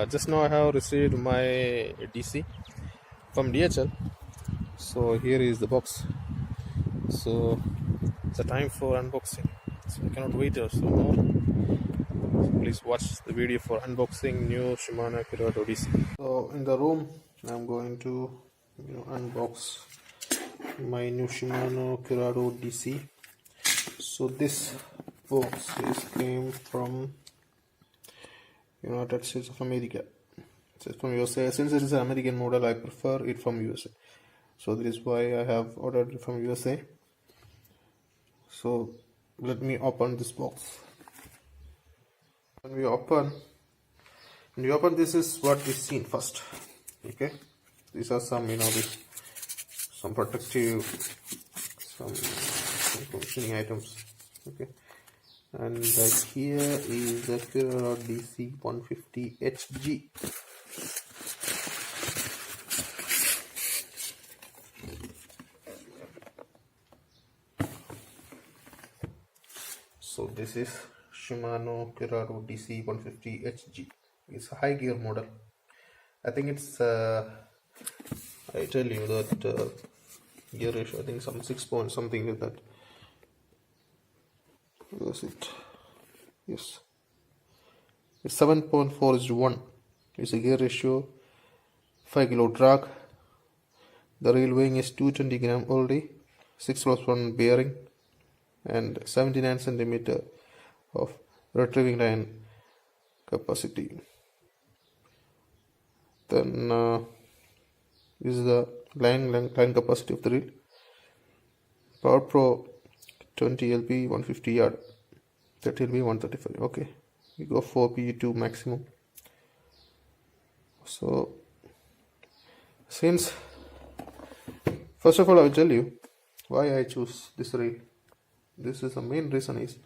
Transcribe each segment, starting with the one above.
Just now I have received my DC from DHL. So here is the box. So it's a time for unboxing. So I cannot wait so more. So please watch the video for unboxing new Shimano Curado DC. So in the room, I'm going to unbox my new Shimano Curado DC. So this box came from United States of America. It's from USA. Since it is an American model, I prefer it from USA. So that is why I have ordered it from USA. So let me open this box. When you open this, is what is seen first. Okay, these are some some protective, some functioning items. Okay, and here is the Curado DC 150 HG. So this is Shimano Curado DC 150 HG. It's a high gear model. I think it's I tell you that gear ratio, I think some 6 point something like that. Where's it? Yes, it's 7.4:1. It's a gear ratio, 5 kilo drag. The reel weighing is 220 gram only, 6+1 bearing, and 79 centimeter of retrieving line capacity. Then this is the line capacity of the reel. Power Pro 20 lb 150 yard, 30 lb 135. Okay, we go for PE2 maximum. So since first of all, I will tell you why I choose this reel. This is the main reason is,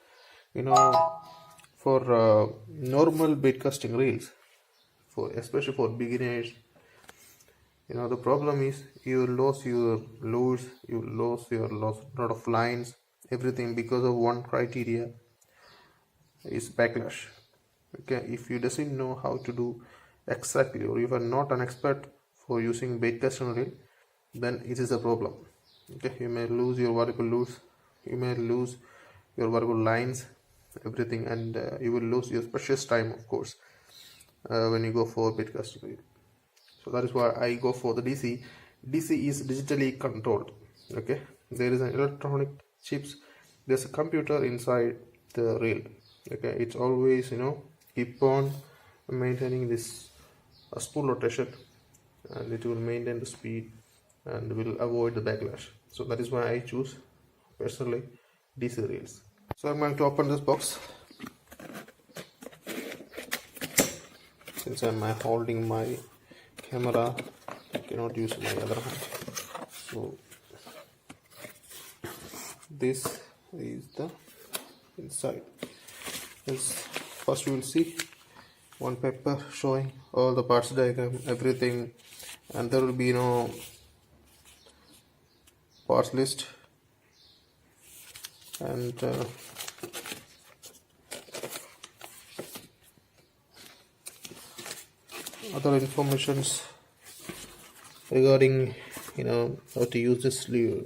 for normal bait casting reels, especially for beginners, the problem is you lose your lures, you lose lot of lines, everything, because of one criteria is backlash. Okay, if you doesn't know how to do exactly, or if you are not an expert for using bait casting reel, then it is a problem. Okay, you may lose your valuable lures, you may lose your valuable lines, everything, and you will lose your precious time, of course, when you go for bait casting reel. So that is why I go for the DC. DC is digitally controlled. Okay, there is an electronic chips, there's a computer inside the reel. Okay, it's always keep on maintaining this spool rotation, and it will maintain the speed and will avoid the backlash. So that is why I choose personally DC reels. So I'm going to open this box. Since I'm holding my camera, I cannot use my other hand. So this is the inside. First you will see one paper showing all the parts diagram, everything, and there will be parts list, and other informations regarding how to use this reel,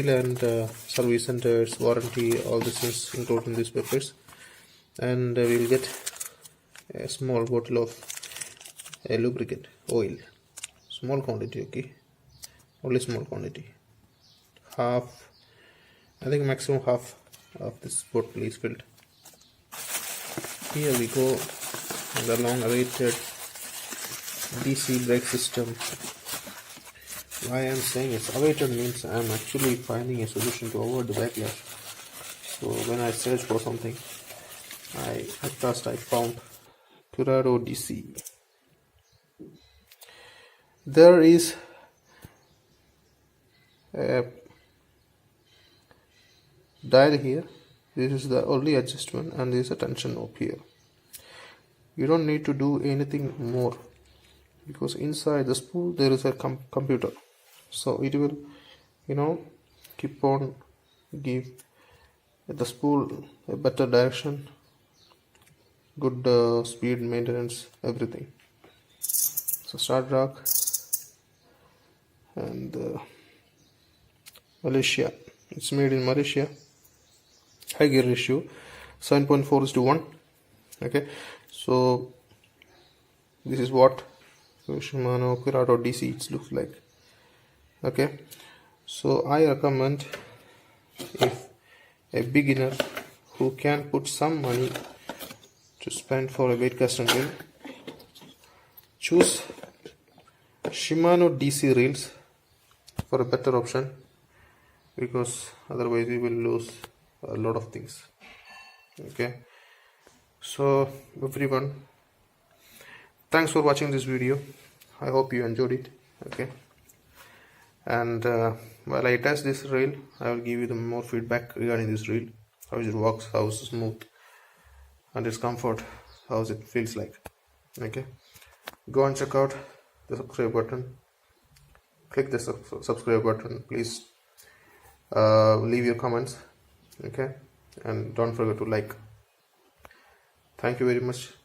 and service centers, warranty, all this is included in these papers. And we will get a small bottle of lubricant oil, small quantity. Okay, only small quantity, half, I think maximum half of this bottle is filled. Here we go, the long awaited DC brake system. Why I am saying it's awaited means I am actually finding a solution to avoid the backlash. So when I search for something, at first I found Curado DC. There is a dial here. This is the only adjustment, and there is a tension knob here. You don't need to do anything more, because inside the spool there is a computer, so it will keep on give the spool a better direction, good speed maintenance, everything. So start rock and Malaysia. It's made in Malaysia. High gear ratio 7.4:1. Okay, so this is what Shimano Curado DC it looks like. Okay, so I recommend, if a beginner who can put some money to spend for a weight casting reel, choose Shimano DC reels for a better option, because otherwise we will lose a lot of things. Okay, so everyone, thanks for watching this video. I hope you enjoyed it. Okay, and while I test this reel, I will give you the more feedback regarding this reel, how it works, how it's smooth, and its comfort, how it feels like. Okay, go and check out the subscribe button. Click the subscribe button. Please leave your comments. Okay, and don't forget to like. Thank you very much.